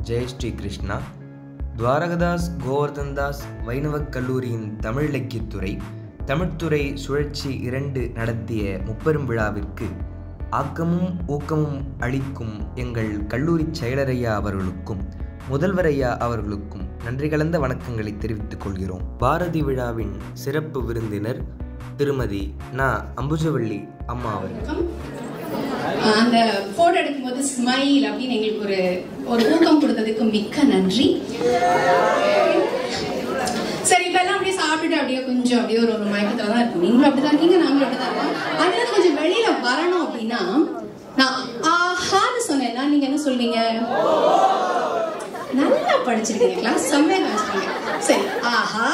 ஜெய் ஸ்ரீ கிருஷ்ணா. துவாரகதாஸ் கோவர்தன்தாஸ் வைணவக் கல்லூரியின் தமிழ் இலக்கியத்துறை தமிழ்த்துறை சுழற்சி 2 நடத்திய முப்பெரும் விழாவிற்கு ஆக்கமும் ஊக்கமும் அளிக்கும் எங்கள் கல்லூரி செயலரையா அவர்களுக்கும் முதல்வர் ஐயா அவர்களுக்கும் நன்றி கலந்த வணக்கங்களை தெரிவித்துக் கொள்கிறோம். பாரதி விழாவின் சிறப்பு விருந்தினர் திருமதி நா. அம்புஜவள்ளி அம்மா அவர்கள். அந்த போட்டோ எடுக்கும்போது ஸ்மைல் அப்படின்னு எங்களுக்கு ஒரு ஊக்கம் கொடுத்ததுக்கு மிக்க நன்றி. சரி, இப்ப எல்லாம் அப்படியே சாப்பிட்டுட்டு அப்படியே கொஞ்சம் அப்படியே ஒரு மயக்கத்துல தான் இருக்கும். நீங்களும் அப்படிதான் இருக்கீங்க, நாங்களும் அப்படிதான் இருக்கோம். அதுல கொஞ்சம் வெளியில வரணும் அப்படின்னா நான் ஆஹான்னு சொன்னேன்னா நீங்க என்ன சொல்வீங்க? நல்லா படிச்சிருக்கீங்க, கிளாஸ் செம்மையா காமிச்சிருக்கீங்க. சரி, ஆஹா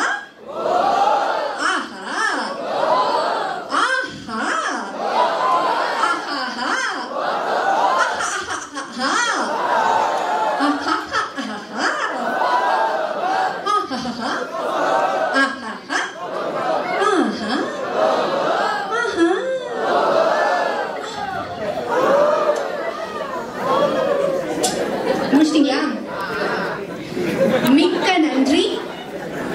முடிச்சிட்டீங்களா? மிக்க நன்றி.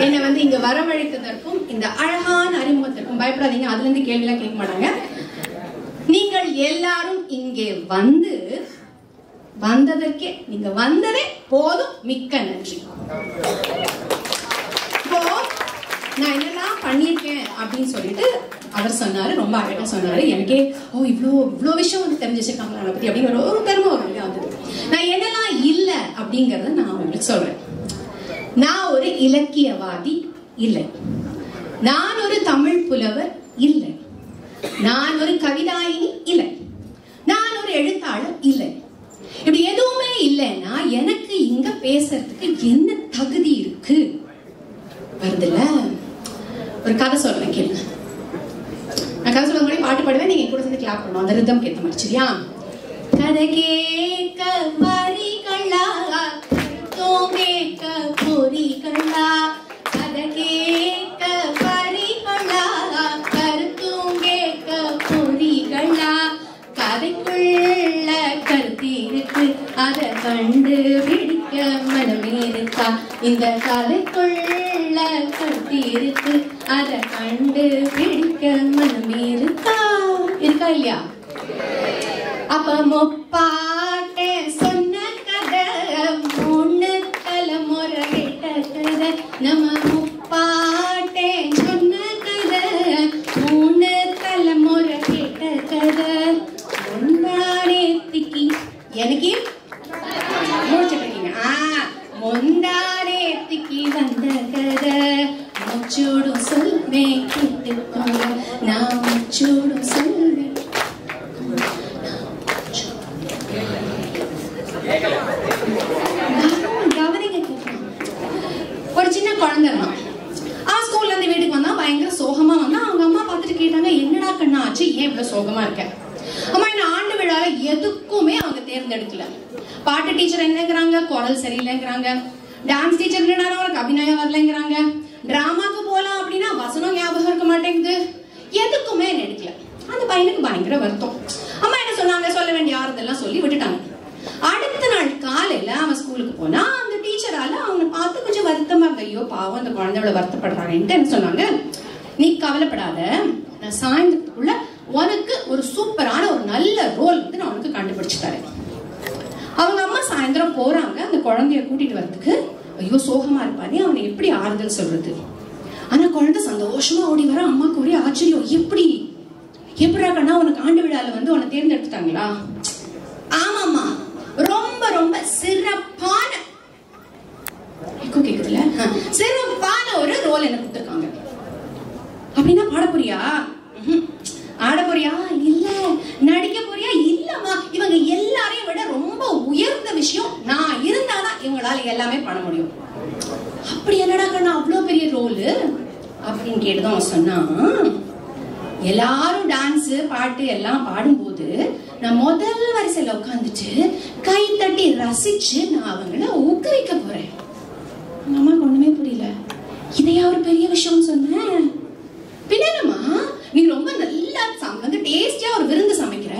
என்னை இங்க வரவழைத்ததற்கும் இந்த அழகான அறிமுகத்திற்கும். பயப்படாதீங்க, அதுல இருந்து கேள்வி எல்லாம் கேட்க மாட்டாங்க. நீங்கள் எல்லாரும் இங்கே வந்ததற்கே நீங்க வந்ததே போதும். மிக்க நன்றி. இப்போ நான் என்னெல்லாம் பண்ணியிருக்கேன் அப்படின்னு சொல்லிட்டு அவர் சொன்னாரு, ரொம்ப அழகா சொன்னாரு. எனக்கே இவ்வளோ விஷயம் தெரிஞ்சு வச்சிருக்காங்க அவனை பத்தி அப்படின்னு ஒரு பெருமை வந்தது. நான் என்னெல்லாம் இல்லை அப்படிங்கறத நான் உங்களுக்கு சொல்றேன். நான் ஒரு இலக்கியவாதி இல்லை, நான் ஒரு தமிழ் புலவர் இல்லை, நான் ஒரு கவிதாயினி இல்லை, நான் ஒரு எழுத்தாளர் இல்லை. இப்படி எதுவுமே இல்லைன்னா எனக்கு இங்க பேசுறதுக்கு என்ன தகுதி இருக்கு? வருதுல்ல? ஒரு கதை சொல்றேன், கேளுங்க. நான் கதை சொல்ல முன்னாடி பாட்டு பாடுவேன், நீங்க கூட சேர்ந்து கிளாப் பண்ணணும், அந்த ரிதம் கேட்ட மாதிரி. சரியா? கதை கேட்க வரிகளா, கேட்க பொறிகளா, கதை கேட்க வரிகளா, கருத்தும் கேட்க பொறிகளா, கதைக்குள்ள கருத்து இருக்கு, அதை கண்டுபிடிக்க மனமே இருக்கா? இந்த கதைக்குள்ள கருத்து இருக்கு, அதை கண்டுபிடிக்க மனமே இருக்கா? இருக்கா இல்லையா? அப்ப முப்பாட்டே சொன்ன கதை, 3 தலைமுறை கேட்ட கதை. நம்ம முப்பாட்டே சொன்ன கதை, 3 தலைமுறை கேட்ட கதை. முந்தானேத்திக்கு எனக்கு முடிச்சுட்டீங்க. முந்தானேத்திக்கு வந்த கதை, முச்சூடும் சொல்வேன் கேட்டுக்கோங்க, நான் முச்சூடும் சொல்வேன். ஒரு சின்ன குழந்தை இருந்தான். அவன் ஸ்கூல்ல இருந்து வீட்டுக்கு வந்தா பயங்கர சோகமா வந்தா. அவங்க அம்மா பார்த்துட்டு கேட்டாங்க, என்னடா கண்ணா ஆச்சு, ஏன் இவ்வளவு சோகமா இருக்க? அம்மா, இந்த ஆண்டு விழால எதுக்குமே அவங்க தேர்ந்தெடுக்கல. பாட்டு டீச்சர் என்னங்கிறாங்க, குரல் சரியில்லைங்கிறாங்க. டான்ஸ் டீச்சர் என்னடா அவருக்கு அபிநயம் வரலைங்கிறாங்க. டிராமாக்கு போலாம் அப்படின்னா வசனம் ஞாபகம் இருக்க மாட்டேங்குது. எதுக்குமே எடுக்கல. அந்த பையனுக்கு பயங்கர வருத்தம். அம்மா என்ன சொன்னாங்க, சொல்ல வேண்டிய ஆறுதெல்லாம் சொல்லி விட்டுட்டாங்க. அடுத்த நாள் காலையில அவன் ஸ்கூலுக்கு போனா அந்த டீச்சரால அவனை பார்த்து கொஞ்சம் வருத்தமா இருந்த. ஐயோ பாவம், அந்த குழந்தையோட வருத்தப்படுறாங்கன்ட்டு என்ன சொன்னாங்க, நீ கவலைப்படாத, நான் சாயந்தரத்துக்குள்ள உனக்கு ஒரு சூப்பரான ஒரு நல்ல ரோல் நான் உனக்கு கண்டுபிடிச்சு தரேன். அவங்க அம்மா சாயந்தரம் போறாங்க அந்த குழந்தைய கூட்டிட்டு வரதுக்கு. ஐயோ சோகமா இருப்பானே, அவனை எப்படி ஆறுதல் சொல்றது? ஆனா குழந்தை சந்தோஷமா ஓடி வர. அம்மாக்கு ஒரே ஆச்சரியம், எப்படிடா கண்ணா உனக்கு ஆண்டு விழால உன்னை தேர்ந்தெடுத்துட்டாங்களா? ஆமாமா, ரொம்ப ரொம்ப சிறப்பான கேக்குதுல, சிறப்பான ஒரு ரோல் என்ன கொடுத்துருக்காங்க. அப்படின்னா பாட போறியா? ஆட போறியா? இல்ல. நடிக்க போறியா? இல்லம்மா. இவங்க எல்லாரையும் விட ரொம்ப உயர்ந்த விஷயம், நான் இருந்தாதான் இவங்களால எல்லாமே பண்ண முடியும். அப்படி என்னடா கண்ணா அவ்வளவு பெரிய ரோல் அப்படின்னு கேட்டுதான் அவன் சொன்னான், எல்லாரும் டான்ஸ் பாட்டு எல்லாம் பாடும்போது நான் முதல் வரிசையில உட்காந்துட்டு கை தட்டி ரசிச்சு நான் அவங்கள ஊக்குவிக்க போறேன். அம்மாக்கு ஒண்ணுமே புரியல. இதையா ஒரு பெரிய விஷயம் சொன்னேன்? பின்னமா நீ ரொம்ப நல்லா டேஸ்டியா ஒரு விருந்து சமைக்கிற,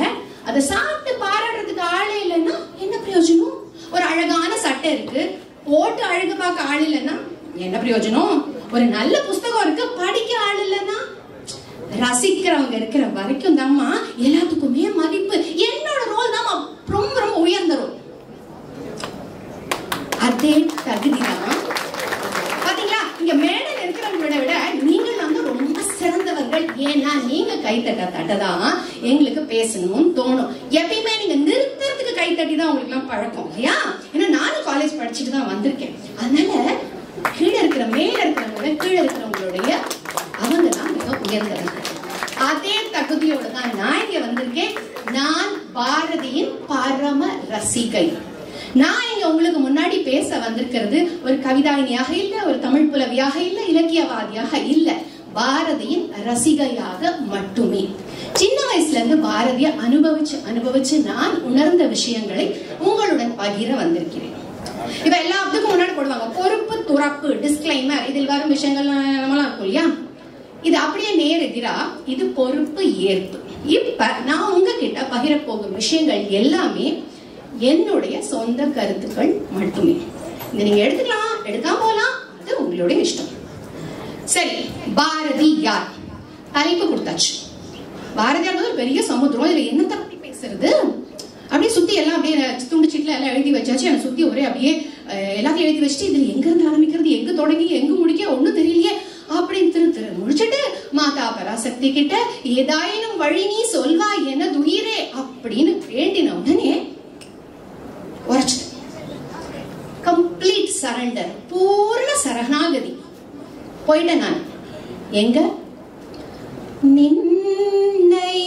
அதை சாப்பிட்டு பாராட்டுறதுக்கு ஆளே இல்லைன்னா என்ன பிரயோஜனம்? ஒரு அழகான சட்டை இருக்கு, போட்டு அழகு பார்க்க ஆள் இல்லைன்னா என்ன பிரயோஜனம்? ஒரு நல்ல புஸ்தகம் இருக்கு, படிக்க ஆள் இல்லைன்னா ரசிக்கிறவங்க இருக்கிற வரைக்கும் தாம்மா எல்லாத்துக்குமே மதிப்பு. என்னோட ரோல் தான் ரொம்ப ரொம்ப உயர்ந்த ரோல். அதே தகுதிதான் பாத்தீங்களா, இங்க மேடையில் இருக்கிறவங்களோட விட நீங்கள் வந்து ரொம்ப சிறந்தவர்கள். ஏன்னா நீங்க கைத்தட்ட தட்டதான் எங்களுக்கு பேசணும்னு தோணும். எப்பயுமே நீங்க நிறுத்துறதுக்கு கைத்தட்டி தான் உங்களுக்கு எல்லாம் பழக்கம் இல்லையா? ஏன்னா நானும் காலேஜ் படிச்சுட்டு தான் வந்திருக்கேன். அதனால கீழே இருக்கிற மேல இருக்கிறவங்களோட கீழே இருக்கிறவங்களுடைய அவங்க தான் மிக உயர்ந்தவர்கள். அதே தகுதியோட தான் நான் இங்க வந்திருக்கேன். நான் பாரதியின் பரம ரசிகை. நான் இங்க உங்களுக்கு முன்னாடி பேச வந்திருக்கிறது ஒரு கவிதாயினியாக இல்ல, ஒரு தமிழ் புலவியாக இல்ல, இலக்கியவாதியாக இல்ல, பாரதியின் ரசிகையாக மட்டுமே. சின்ன வயசுல இருந்து பாரதிய அனுபவிச்சு நான் உணர்ந்த விஷயங்களை உங்களுடன் பகிர வந்திருக்கிறேன். இப்ப எல்லாத்துக்கும் முன்னாடி போடுவாங்க பொறுப்பு துறப்பு டிஸ்கிளைமர், இதில் வரும் விஷயங்கள் நம்மளாம் இருக்கும் இல்லையா? இது அப்படியே நேர் எதிரா இது பொறுப்பு ஏற்பு. இப்ப நான் உங்ககிட்ட பகிர போகும் விஷயங்கள் எல்லாமே என்னுடைய சொந்த கருத்துக்கள் மட்டுமே. இதை நீங்க எடுத்துக்கலாம், எடுக்காம போலாம், அது உங்களுடைய இஷ்டம். சரி, பாரதி யார்? தலைப்பு கொடுத்தாச்சு. பாரதியார் ஒரு பெரிய சமுத்திரம், இதுல என்ன தப்பி பேசுறது? அப்படியே சுத்தி எல்லாம் அப்படியே துண்டு சீட்ல எல்லாம் எழுதி வச்சாச்சு. என்னை சுத்தி ஒரே அப்படியே எல்லாத்தையும் எழுதி வச்சுட்டு இதுல எங்க இருந்து ஆரம்பிக்கிறது, எங்க தொடங்கி எங்க முடிக்க ஒண்ணும் தெரியலையே அப்படின்னு திரு முடிச்சுட்டு மாதா பராசக்தி கிட்ட ஏதாயினும் வழி நீ சொல்வாய் என துயிரே அப்படின்னு வேண்டின உடனே உரைச்சிட்டு கம்ப்ளீட் சரண்டர், பூர்ண சரணாகதி போயிட்டேன். நான் எங்க நின்னை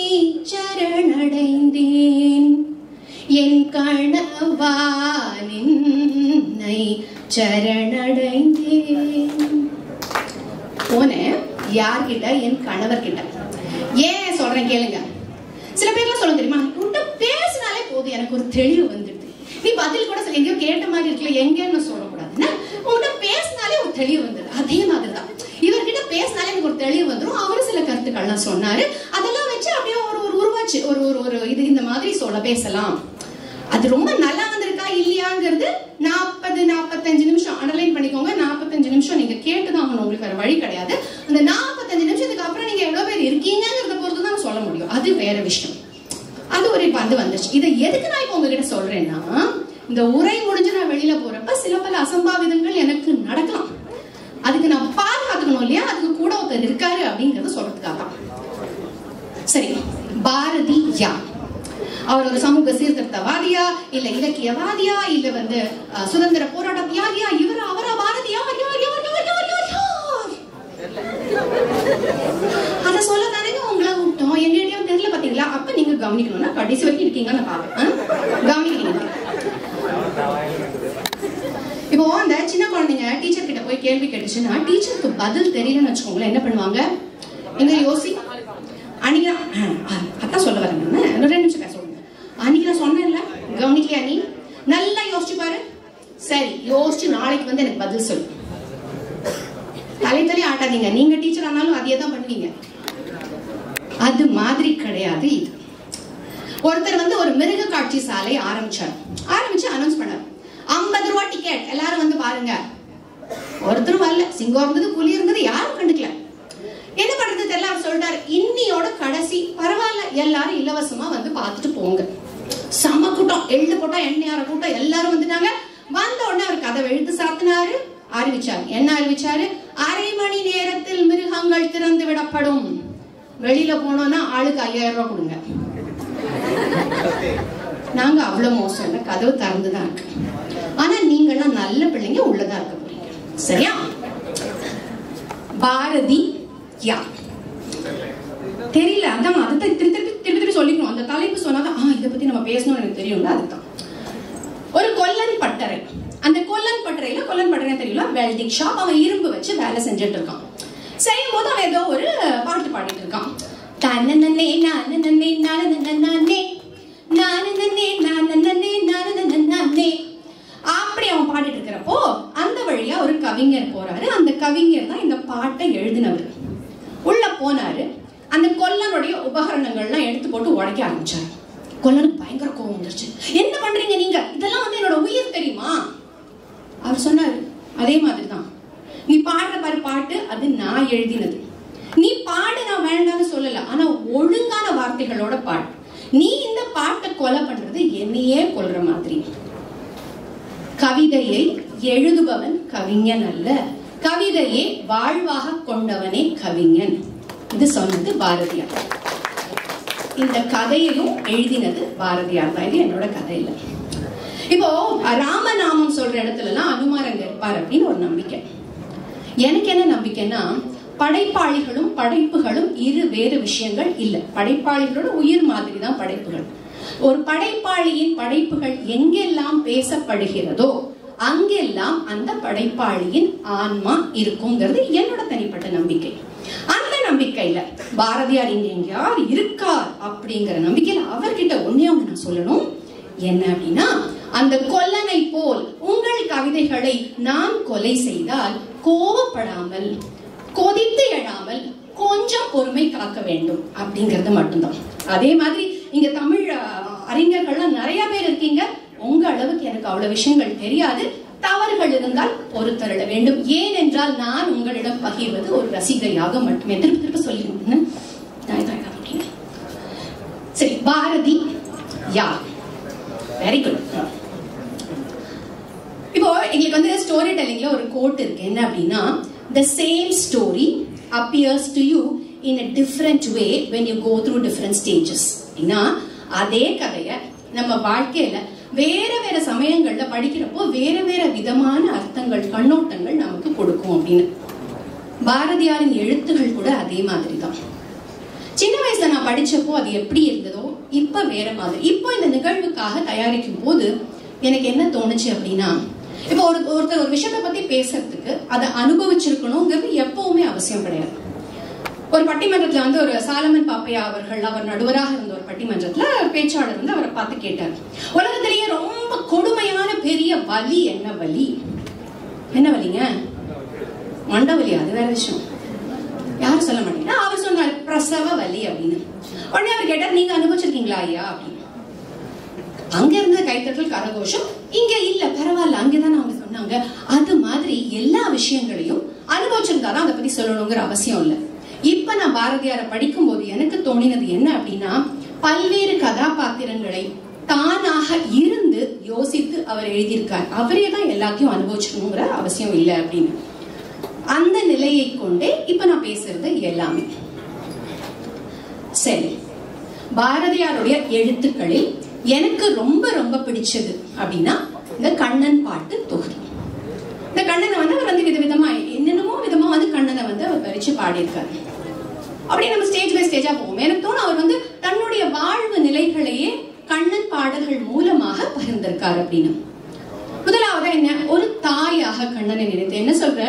சரணடைந்தேன் என் கணவா, நின்னை சரணடைந்தேன். போனேன் யார்கிட்ட? என் கணவர் கிட்ட. ஏன் சொல்றேன் கேளுங்க. சில பேர்லாம் சொல்ல தெரியுமா, உன்கிட்ட பேசினாலே போதும் எனக்கு ஒரு தெளிவு வந்துடுது. நீ பதில் கூட எங்கேயோ கேட்ட மாதிரி இருக்கல, எங்கன்னு சொல்லக்கூடாதுன்னா உங்ககிட்ட பேசினாலே ஒரு தெளிவு வந்துடுது. அதே மாதிரிதான் இவர்கிட்ட பேசினாலே எனக்கு ஒரு தெளிவு வந்துடும். அவரு சில கருத்துக்கள்லாம் சொன்னாரு, அதெல்லாம் வச்சு அப்படியே ஒரு உருவாச்சு ஒரு ஒரு இது இந்த மாதிரி சொல்ல பேசலாம். அது ரொம்ப நல்லா வந்திருக்கா இல்லையாங்கிறது 40-45 நிமிஷம் அனலைன் பண்ணிக்கோங்க. 45 நிமிஷம் நீங்க கேட்டுதான் உங்களுக்கு வேற வழி கிடையாது. அந்த 45 நிமிஷத்துக்கு அப்புறம் நீங்க எவ்வளவு பேர் இருக்கீங்கிறத பொறுத்து தான் சொல்ல முடியும். அது வேற விஷயம். அது ஒரு வந்துச்சு. இதை எதுக்கு நான் இப்ப உங்ககிட்ட சொல்றேன்னா, இந்த உரை முடிஞ்சு நான் வெளியில போறப்ப சில பல அசம்பாவிதங்கள் எனக்கு நடக்கலாம். அதுக்கு நான் பாதுகாத்துக்கணும் இல்லையா? அதுக்கு கூட ஒருத்தர் இருக்காரு அப்படிங்கறத சொல்றதுக்காக. சரி, பாரதி யார்? அவர் ஒரு சமூக சீர்திருத்தவாதியா, இல்ல இலக்கியவாதியா, இல்ல வந்து சுதந்திர போராட்ட தியாகியா? இவரா அவரா? பாரதி யார்? அத சொல்ல தானே உங்களை விட்டோம். எங்கேயும் தெரியல பாத்தீங்களா? அப்ப நீங்க கவனிக்கணும்னா கடைசி வரைக்கும் இருக்கீங்கன்னு பாப்பேன். கவனிக்கிறீங்க. இப்போ அந்த சின்ன குழந்தைங்க டீச்சர் கிட்ட போய் கேள்வி கேட்டுச்சுன்னா டீச்சருக்கு பதில் தெரியலன்னு வச்சுக்கோங்களேன், என்ன பண்ணுவாங்க? எங்க யோசி அன்னைக்கு அதான் சொல்ல வரேன். 2 நிமிஷம் பேச சொல்லுங்க. அன்னைக்கு நான் சொன்னேன்ல, கவனிக்கலையா நீ? நல்லா யோசிச்சு பாரு. சரி, யோசிச்சு நாளைக்கு வந்து எனக்கு பதில் சொல்லு. தலை ஆட்டாதீங்க. நீங்க டீச்சர் ஆனாலும் அதையே தான் பண்ணுவீங்க. அது மாதிரி கிடையாது இது. ஒருத்தர் வந்து ஒரு மிருக காட்சி சாலை ஆரம்பிச்சு அனௌன்ஸ் பண்ணார். 50 ரூபாய் டிக்கெட், எல்லாரும் வந்து பாருங்க. ஒருத்தரும் வரல. சிங்கம் இருந்தது, புலி இருந்தது, யாரும் கண்டுக்கல. என்ன பண்றது தெரியல. அவர் சொல்லிட்டாரு, இன்னியோட கடைசி, பரவாயில்ல எல்லாரும் இலவசமா வந்து பார்த்துட்டு போங்க. சம கூட்டம், எள்ளு போட்டா எண்ணெயார கூட்டம், எல்லாரும் வந்துட்டாங்க. வந்த உடனே அவர் கதவை எழுத்து சாத்தினாரு, அறிவிச்சாரு. என்ன அறிவிச்சாரு? அரை மணி நேரத்தில் மிருகங்கள் திறந்து விடப்படும். வெளியில போனோம்னா ஆளுக்கு 5000 ரூபாய் கொடுங்க. நாங்க அவ்வளவு மோசம் இல்ல, கதவு திறந்துதான் இருக்கு. ஆனா நீங்க எல்லாம் நல்ல பிள்ளைங்க, உள்ளதா இருக்க போறீங்க. சரியா? பாரதி யார் தெரியல, அதான் அதை திருப்பி சொல்லிக்கணும். அந்த தலைப்பு சொன்னாதான் இதை பத்தி நம்ம பேசணும்னு எனக்கு தெரியும்ல. அதுதான் ஒரு கொல்லன் பட்டறை. அந்த கொல்லன் பட்டறை தெரியல, வெல்டிங் ஷாப். அவன் இரும்பு வச்சு வேலை செஞ்சுட்டு இருக்கான். செய்யும் போது அவன் ஏதோ ஒரு பாட்டு பாடிட்டு இருக்கான். அப்படி அவன் பாடிட்டு இருக்கிறப்போ அந்த வழியா ஒரு கவிஞர் போறாரு. அந்த கவிஞர் தான் இந்த பாட்டை எழுதினவர். உள்ள போனாரு. அந்த கொல்லனுடைய உபகரணங்கள்லாம் எடுத்து போட்டு உடைக்க ஆரம்பிச்சாரு. கொல்லனுக்கு பயங்கர கோவம் வந்துருச்சு. என்ன பண்றீங்க நீங்க? இதெல்லாம் வந்து என்னோட உயிர் தெரியுமா? அவர் சொன்னாரு, அதே மாதிரிதான் நீ பாடுற பாரு பாட்டு, அது நான் எழுதினது. நீ பாடு, நான் வேண்டாம்னு சொல்லல, ஆனா ஒழுங்கான வார்த்தைகளோட பாடு. நீ இந்த பாட்டை கொலை பண்றது என்னையே கொல்ற மாதிரி. கவிதையை எழுதுபவன் கவிஞன் அல்ல, கவிதையை வாழ்வாக கொண்டவனே கவிஞன். இது சொன்னது பாரதியார். இந்த கதையையும் எழுதினது பாரதியார் தான். இது என்னோட கதை இல்லை. இப்போ ராமநாமம் சொல்ற இடத்துல எல்லாம் அனுமாரங்க இருப்பார் அப்படின்னு ஒரு நம்பிக்கை. எனக்கு என்ன நம்பிக்கைன்னா, படைப்பாளிகளும் படைப்புகளும் இரு வேறு விஷயங்கள் இல்லை. படைப்பாளிகளோட உயிர் மாதிரி தான் படைப்புகள். ஒரு படைப்பாளியின் படைப்புகள் எங்கெல்லாம் பேசப்படுகிறதோ அங்கெல்லாம் அந்த படைப்பாளியின் ஆன்மா இருக்குங்கிறது என்னோட தனிப்பட்ட நம்பிக்கை. அந்த நம்பிக்கையில பாரதியார் இங்க எங்கேயார் இருக்கார் அப்படிங்கிற நம்பிக்கையில அவர்கிட்ட ஒன்னே ஒண்ணு நான் சொல்லணும். என்ன அப்படின்னா, அந்த கொல்லனை போல் உங்கள் கவிதைகளை நான் கொலை செய்தால் கோபப்படாமல், கொதித்து எழாமல் கொஞ்சம் பொறுமை காக்க வேண்டும் அப்படிங்கிறது மட்டும்தான். அதே மாதிரி இங்க தமிழ் அறிஞர்கள்லாம் நிறைய பேர் இருக்கீங்க. உங்க அளவுக்கு எனக்கு அவ்வளவு விஷயங்கள் தெரியாது. தவறுகள் இருந்தால் பொறுத்தருள வேண்டும். ஏனென்றால் நான் உங்களிடம் பகிர்வது ஒரு ரசிகையாக மட்டுமே. திருப்பி திருப்பி சொல்லிருந்தேன். சரி, பாரதி யார்? Very good. இப்போ எங்களுக்கு வந்து ஸ்டோரி டெல்லிங்ல ஒரு கோட் இருக்கு. என்ன அப்படின்னா, the same story appears to you in a different way when you go through different stages. அப்படின்னா அதே கதைய நம்ம வாழ்க்கையில வேற வேற சமயங்கள்ல படிக்கிறப்போ வேற வேற விதமான அர்த்தங்கள், கண்ணோட்டங்கள் நமக்கு கொடுக்கும் அப்படின்னு. பாரதியாரின் எழுத்துகள் கூட அதே மாதிரி தான். சின்ன வயசுல நான் படிச்சப்போ அது எப்படி இருந்ததோ இப்ப வேற மாதிரி. இப்போ இந்த நிகழ்வுக்காக தயாரிக்கும் போது எனக்கு என்ன தோணுச்சு அப்படின்னா, இப்போ ஒருத்தர் ஒரு விஷயத்தை பத்தி பேசுறதுக்கு அதை அனுபவிச்சிருக்கணுங்கிறது எப்பவுமே அவசியம் கிடையாது. ஒரு பட்டிமன்றத்துல வந்து ஒரு சாலமன் பாப்பையா அவர் நடுவராக இருந்த ஒரு பட்டிமன்றத்துல பேச்சாளர் வந்து அவரை பார்த்து கேட்டார், உலகத்திலேயே ரொம்ப கொடுமையான பெரிய வலி என்ன வலி? என்ன வலிங்க? மண்டவலி. அது வேற விஷயம், யாரும் சொல்ல மாட்டீங்கன்னா. அவர் சொன்னார் பிரசவ வலி அப்படின்னு. உடனே அவர் கேட்டார், நீங்க அனுபவிச்சிருக்கீங்களா ஐயா அப்படின்னு. அங்க இருந்த கைத்தட்டல் கரகோஷம். இங்க இல்ல, பரவாயில்ல, அங்கதான் அவங்க சொன்னாங்க. அது மாதிரி எல்லா விஷயங்களையும் அனுபவிச்சிருந்தாதான் அதை பத்தி சொல்லணுங்கிற அவசியம் இல்லை. இப்ப நான் பாரதியாரை படிக்கும் போது எனக்கு தோணினது என்ன அப்படின்னா, பல்வேறு கதாபாத்திரங்களை தானாக இருந்து யோசித்து அவர் எழுதியிருக்கார். அவரே தான் எல்லாத்தையும் அனுபவிச்சிருங்கிற அவசியம் இல்லை அப்படின்னு. அந்த நிலையை கொண்டே இப்ப நான் பேசுறது எல்லாமே. சரி, பாரதியாருடைய எழுத்துக்களில் எனக்கு ரொம்ப ரொம்ப பிடிச்சது அப்படின்னா இந்த கண்ணன் பாட்டு தொகுதி. இந்த கண்ணனை வந்து அவர் வந்து விதவிதமா என்னென்னமோ விதமா வந்து கண்ணனை வந்து அவர் பறிச்சு பாடியிருக்காரு. அப்படியே நம்ம ஸ்டேஜ் பை ஸ்டேஜா போவோம். எனக்கு தோணும் அவர் வந்து தன்னுடைய வாழ்வு நிலைகளையே கண்ணன் பாடல்கள் மூலமாக பகிர்ந்திருக்காரு அப்படின்னு. முதலாவது என்ன, ஒரு தாயாக கண்ணனை நினைத்து என்ன சொல்ற,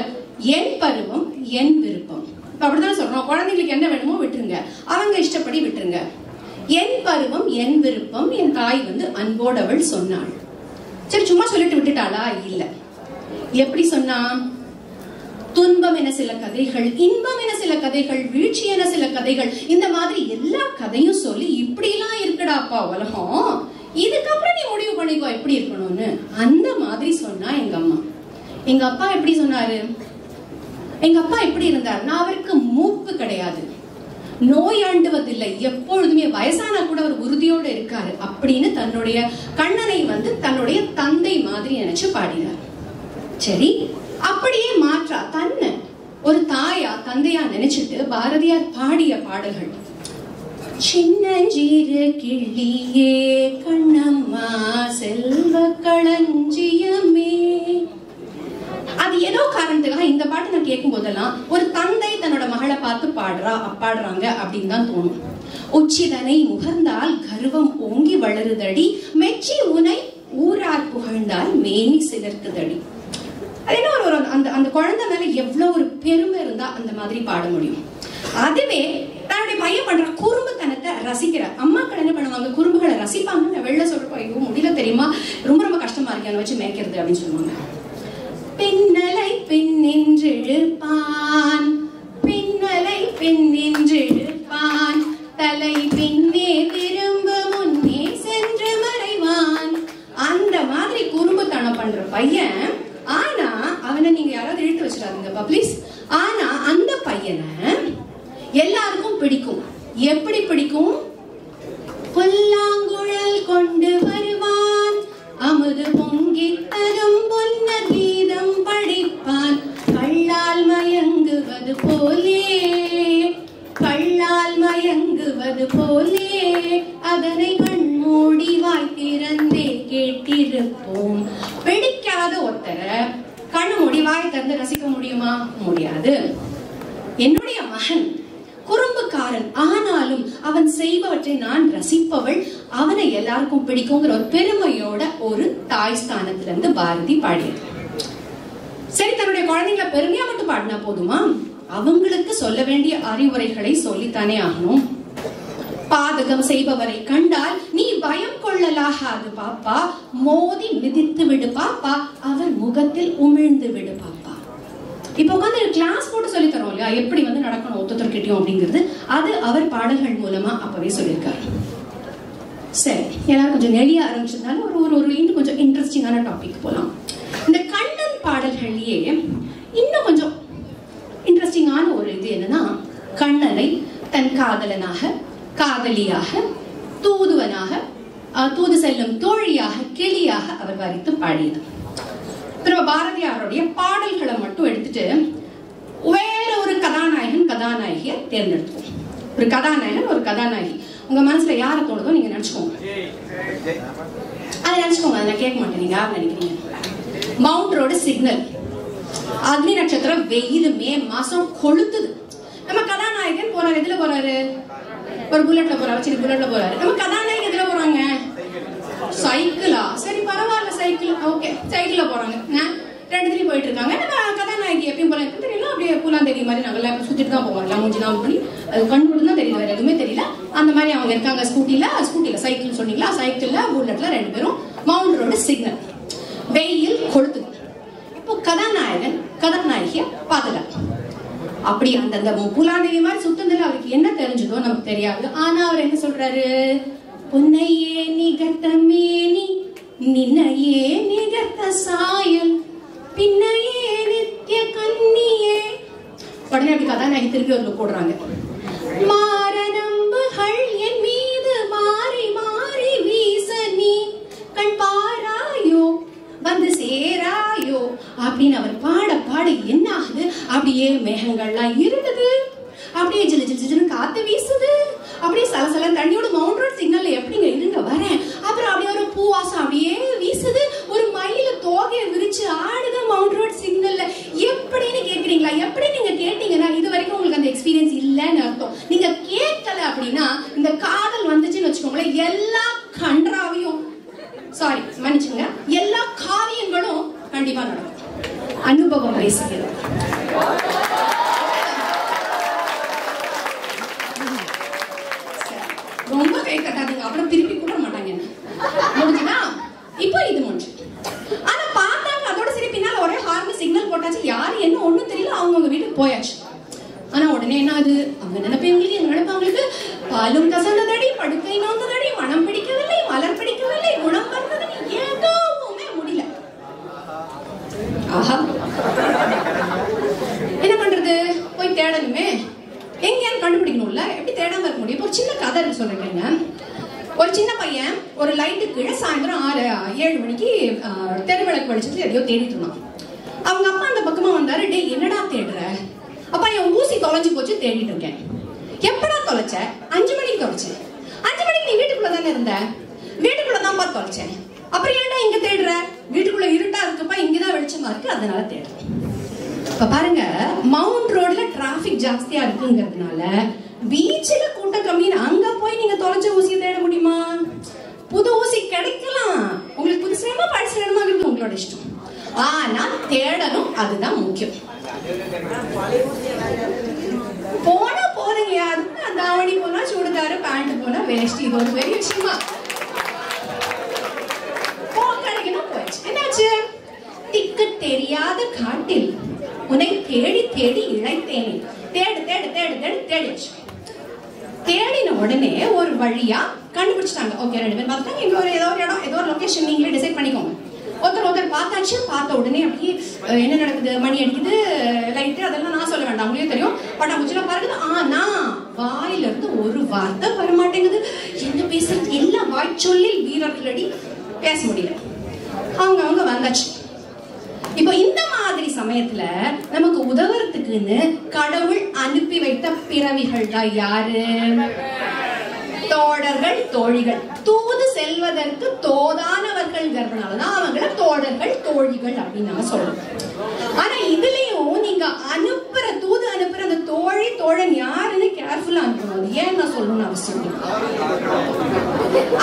என் பருவம் என் விருப்பம். இப்ப அப்படிதான் சொல்றோம், குழந்தைங்களுக்கு என்ன வேணுமோ விட்டுருங்க, அவங்க இஷ்டப்படி விட்டுருங்க. என் பருவம் என் விருப்பம், என் தாய் வந்து அன்போடு அவள் சொன்னாள். சரி, சும்மா சொல்லிட்டு விட்டுட்டாளா? இல்ல. எப்படி சொன்னா, துன்பம் என சில கதைகள், இன்பம் என சில கதைகள், வீழ்ச்சி என சில கதைகள், இந்த மாதிரி எல்லா கதையும் சொல்லி இப்படி எல்லாம் இருக்குடாப்பா உலகம், இதுக்கப்புறம் நீ முடிவு பண்ணிக்கோ எப்படி இருக்கணும்னு. அந்த மாதிரி சொன்னா எங்க அம்மா. எங்க அப்பா எப்படி சொன்னாரு? எங்க அப்பா எப்படி இருந்தாருன்னா, அவருக்கு மூப்பு கிடையாது, நோயாண்டுவதில்லை, எப்பொழுதுமே வயசானா கூட ஒரு உறுதியோடு இருக்காரு அப்படின்னு தன்னுடைய கண்ணனை வந்து தன்னுடைய தந்தை மாதிரி நினைச்சு பாடினார். சரி, அப்படியே மாற்றா தன்னை ஒரு தாயா தந்தையா நினைச்சிட்டு பாரதியார் பாடிய பாடல்கள், சின்னஞ்சிறு கிள்ளியே கண்ணம்மா செல்வ களஞ்சியமே. அது ஏதோ காரணத்துக்காக இந்த பாட்டு நான் கேட்கும் போதெல்லாம் ஒரு தந்தை தன்னோட மகளை பார்த்து பாடுறாங்க அப்படின்னு தான் தோணும். உச்சிதனை முகர்ந்தால் கர்வம் ஓங்கி வளருதடி, மெச்சி உனை ஊரார் புகழ்ந்தால் மேனி சிலர்க்குதடி. அது என்ன ஒரு அந்த குழந்தை மேல எவ்வளவு ஒரு பெருமை இருந்தா அந்த மாதிரி பாட முடியும். அதுவே தன்னுடைய பையன் பண்ற குறும்புத்தனத்தை ரசிக்கிற அம்மாக்கள் என்ன பண்ணுவாங்க, குறும்புகளை ரசிப்பாங்க. வெளில சொல்றப்போ ஐயோ முடியல தெரியுமா, ரொம்ப ரொம்ப கஷ்டமா இருக்கு அதை வச்சு மேய்க்கிறது அப்படின்னு சொல்லுவாங்க. பின்னலை பின்னின்றிழுப்பான், பின்னலை பின்னின்றிழுப்பான், தலை பின்னே திரும்ப முன்னே அவனை நீங்க யாராவது இழுத்து வச்சிடாதீங்கப்பா ப்ளீஸ். ஆனா அந்த பையனை எல்லாருக்கும் பிடிக்கும். எப்படி பிடிக்கும்? புல்லாங்குழல் கொண்டு வருவான், அமுது பொங்கி தரும் பொன்ன கீதம் படிப்பான், கள்ளால் மயங்குவது போலே, கள்ளால் மயங்குவது போலே, அதனை கண்மூடி வாய் திறந்தே கேட்டிருப்போம். பிடிக்காத ஒருத்தரை கண்ணு மூடி வாய் திறந்து ரசிக்க முடியுமா? முடியாது. என்னுடைய மகன் குறும்புக்காரன், ஆனாலும் அவன் செய்பவற்றை நான் ரசிப்பவள், அவனை எல்லாருக்கும் பிடிக்குங்கிற ஒரு பெருமையோட ஒரு தாய் ஸ்தானத்திலிருந்து பாரதி பாடியது. சரி, தன்னுடைய குழந்தைங்களை பெருமையா மட்டும் பாடினா போதுமா? அவங்களுக்கு சொல்ல வேண்டிய அறிவுரைகளை சொல்லித்தானே ஆகணும். பாதகம் செய்பவரை கண்டால் நீ பயம் கொள்ளலாகாது பாப்பா, மோதி மிதித்து விடு பாப்பா, அவர் முகத்தில் உமிழ்ந்து விடு பாப்பா. இப்ப உட்காந்து கிளாஸ் போட்டு சொல்லி தரோம் இல்லையா, எப்படி வந்து நடக்கணும் ஒருத்தர்கிட்டயும் அப்படிங்கிறது, அது அவர் பாடல்கள் மூலமா அப்பவே சொல்லியிருக்காரு. சரி, எல்லாரும் கொஞ்சம் நெளிய ஆரம்பிச்சதுனால ஒரு இன்னும் கொஞ்சம் இன்ட்ரெஸ்டிங்கான டாபிக் போலாம். இந்த கண்ணன் பாடல்கள்லயே இன்னும் கொஞ்சம் இன்ட்ரெஸ்டிங்கான ஒரு இது என்னன்னா, கண்ணனை தன் காதலனாக, காதலியாக, தூதுவனாக, தூது செல்லும் தோழியாக, கிளியாக அவர் வரித்து பாடியது. பாரதியாருடைய பாடல்களை மட்டும் எடுத்துட்டு வேற ஒரு கதாநாயகன் கதாநாயகியை தேர்ந்தெடுத்துவோம். ஒரு கதாநாயகன் ஒரு கதாநாயகி, உங்க மனசுல யாரை தோணுதோ நீங்க நினைச்சுக்கோங்க. அதை நினைச்சுக்கோங்க, அதை நான் கேட்க மாட்டேன். நீங்க யார் நினைக்கிறீங்க? மவுண்ட் ரோடு சிக்னல், அக்னி நட்சத்திரம், வெயில், மே மாசம் கொளுத்துது. நம்ம கதாநாயகன் போறாரு, எதுல போறாரு? ஒரு புல்லட்ல போறாரு, சரி புல்லட்ல போறாரு. நம்ம கதாநாயகன் எதுல போறாங்க? சைக்கிளா? சரி பரவாயில்ல, சைக்கிள் ஓகே, சைக்கிள்ல போறாங்க, ரெண்டுத்துலயும் போயிட்டு இருக்காங்க. நம்ம கதாநாயகி எப்பயும் போல தெரியல, அப்படியே பூலாந்தேவி மாதிரி நாங்க சுத்திட்டு தான் போவாங்க, மூஞ்சிலாம் பண்ணி, அது கண் மட்டும் தான் தெரியல, வேற எதுவுமே தெரியல. அந்த மாதிரி அவங்க இருக்காங்க. ஸ்கூட்டில சைக்கிள் சொன்னீங்களா, சைக்கிள்ல புல்லட்ல ரெண்டு பேரும். மவுண்ட் ரோடு சிக்னல், வெயில் கொளுத்துது. இப்போ கதாநாயகன் கதாநாயகிய பாதுகாப்பு. அப்படி அந்த பூலாந்தேவி மாதிரி சுத்தந்தில அவருக்கு என்ன தெரிஞ்சதோ நமக்கு தெரியாது. ஆனா அவர் என்ன சொல்றாரு? பொன்னையே நிகர்த்த மேனி, நின்னையே நிகர்த்த சாயல், பின்னையே நித்திய கண்ணியே. உடனே அப்படி கதாநாயகி திருப்பி ஒரு போடுறாங்க. மாரநம்புகள் என் மீது மாறி மாறி வீச நீ கண் பாராயோ, வந்து சேராயோ அப்படின்னு அவர் பாட பாட என்ன ஆகுது? அப்படியே மேகங்கள்லாம் இருடுது, அப்படியே ஜிலு ஜிலு ஜிலுன்னு காத்து வீசுது, அப்படியே சலசல தண்ணியோட மவுண்ட் ரோட் சிக்னல்ல எப்படிங்க இருங்க வரேன். அப்புறம் அப்படியே ஒரு பூவாசம் அப்படியே வீசுது, ஒரு மயில தோகையை விரிச்சு ஆடுது மவுண்ட் ரோட் சிக்னல்ல. எப்படின்னு கேக்குறீங்களா? எப்படி நீங்க கேட்டீங்கன்னா இது வரைக்கும் உங்களுக்கு அந்த எக்ஸ்பீரியன்ஸ் இல்லைன்னு அர்த்தம். நீங்க கேட்கல அப்படின்னா, இந்த காதல் வந்துச்சுன்னு வச்சுக்கோங்களேன், எல்லா கன்றாவையும், சாரி மன்னிச்சுங்க, எல்லா காரியங்களும் கண்டிப்பா நடக்கும். அனுபவம் பேசுகிறது. ரொம்ப கை கட்டாதீங்க, அப்புறம் திருப்பி கூட மாட்டாங்க. முடிஞ்சுதா? இப்போ இது முடிஞ்சு. ஆனா பார்த்தாங்க, அதோட சரி பின்னால ஒரே ஹார்ன் சிக்னல் போட்டாச்சு, யாரு என்ன ஒண்ணும் தெரியல, அவங்கவுங்க வீட்டுக்கு போயாச்சு. ஆனா உடனே என்ன ஆகுது? அவங்க நினைப்பவங்களுக்கு என்ன நினைப்பாங்களுக்கு? பாலும் கசந்ததடி, படுக்கை நோந்ததடி, மனம் பிடிக்கவில்லை, மலர் பிடிக்கவில்லை, குணம் வந்ததடி, எதுவுமே முடியல. ஆஹா, என்ன பண்றது? போய் தேடணுமே, எங்கேயாவது கண்டுபிடிக்கணும்ல, எப்படி தேடாம இருக்க முடியும்? ஒரு சின்ன கதை சொல்றேன். ஒரு சின்ன பையன் ஒரு லைட்டு கீழே சாயந்தரம் 6-7 மணிக்கு தெருவிளக்கு வெளிச்சத்துல எதையோ தேடிட்டு இருந்தான். அவங்க அப்பா அந்த பக்கமா வந்தாரு. டே என்னடா தேடுற? அப்பா என் ஊசி தொலைஞ்சு போச்சு, தேடிட்டு இருக்கேன். எப்படா தொலைச்ச? 5 மணிக்கு தொலைச்சேன். 5 மணிக்கு நீ வீட்டுக்குள்ள தானே இருந்த? வீட்டுக்குள்ள தான் பார்த்து தொலைச்சேன். அப்புறம் ஏன்டா இங்க தேடுற? வீட்டுக்குள்ள இருட்டா இருக்குப்பா, இங்கதான் வெளிச்சமா இருக்கு, அதனால தேடுறேன். இப்ப பாருங்க, மவுண்ட் ரோட்ல டிராபிக் ஜாஸ்தியா இருக்குங்கிறதுனால பீச்சில கூட்டம் கம்மின்னு அங்க போய் நீங்க தொலைச்ச ஊசியை தேட முடியுமா? புது ஊசி கிடைக்கலாம், உங்களுக்கு புதுசு வேணுமா பழசு வேணுமாங்கிறது உங்களோட இஷ்டம். ஆனா தேடணும், அதுதான் முக்கியம். போனா போறீங்க, அது தாவணி போனா சுடிதாரு, பேண்ட் போனா வேஷ்டி, இது ஒரு பெரிய விஷயமா? கிடைக்கணும் போயிடுச்சு. என்னாச்சு? திக்கு தெரியாத காட்டில் உன்னை தேடி தேடி இழைத்தேனே. தேடு தேடு தேடு தேடு தேடிச்சு. தேடின உடனே ஒரு வழியா கண்டுபிடிச்சிட்டாங்க. ஓகே, 2 பேர் பார்த்தாங்க. இங்க ஒரு ஏதோ ஒரு இடம், ஏதோ ஒரு லொகேஷன் நீங்களே டிசைட் பண்ணிக்கோங்க. ஒருத்தர் பார்த்தாச்சு. பார்த்த உடனே அப்படியே என்ன நடக்குது, மணி அடிக்குது, லைட்டு, அதெல்லாம் நான் சொல்ல வேண்டாம், அவங்களே தெரியும். பட்டாம்பூச்சிலாம் பறக்குது. ஆனா வாயில இருந்து ஒரு வார்த்தை வர மாட்டேங்குது. என்ன பேசுறது, எல்லாம் வாய்ச்சொல்லில் வீரர்களடி, பேச முடியல. அவங்க வந்தாச்சு. இப்போ இந்த மாதிரி சமயத்துல நமக்கு உதவுறதுக்குன்னு கடவுள் அனுப்பி வைத்த பிறவிகள் தான் யாரு? தோழர்கள், தோழிகள். தூது செல்வதற்கு தோதானவர்கள்ங்கிறதுனாலதான் அவங்கள தோழர்கள், தோழிகள் அப்படின்னு நம்ம சொல்றோம். ஆனா இதுலயும் நீங்க அனுப்புற தூது அனுப்புற அந்த தோழி, தோழன் யாருன்னு கேர்ஃபுல்லா அனுப்பணும். ஏன் நான் சொல்லணும்னு அவசியம் இல்லை.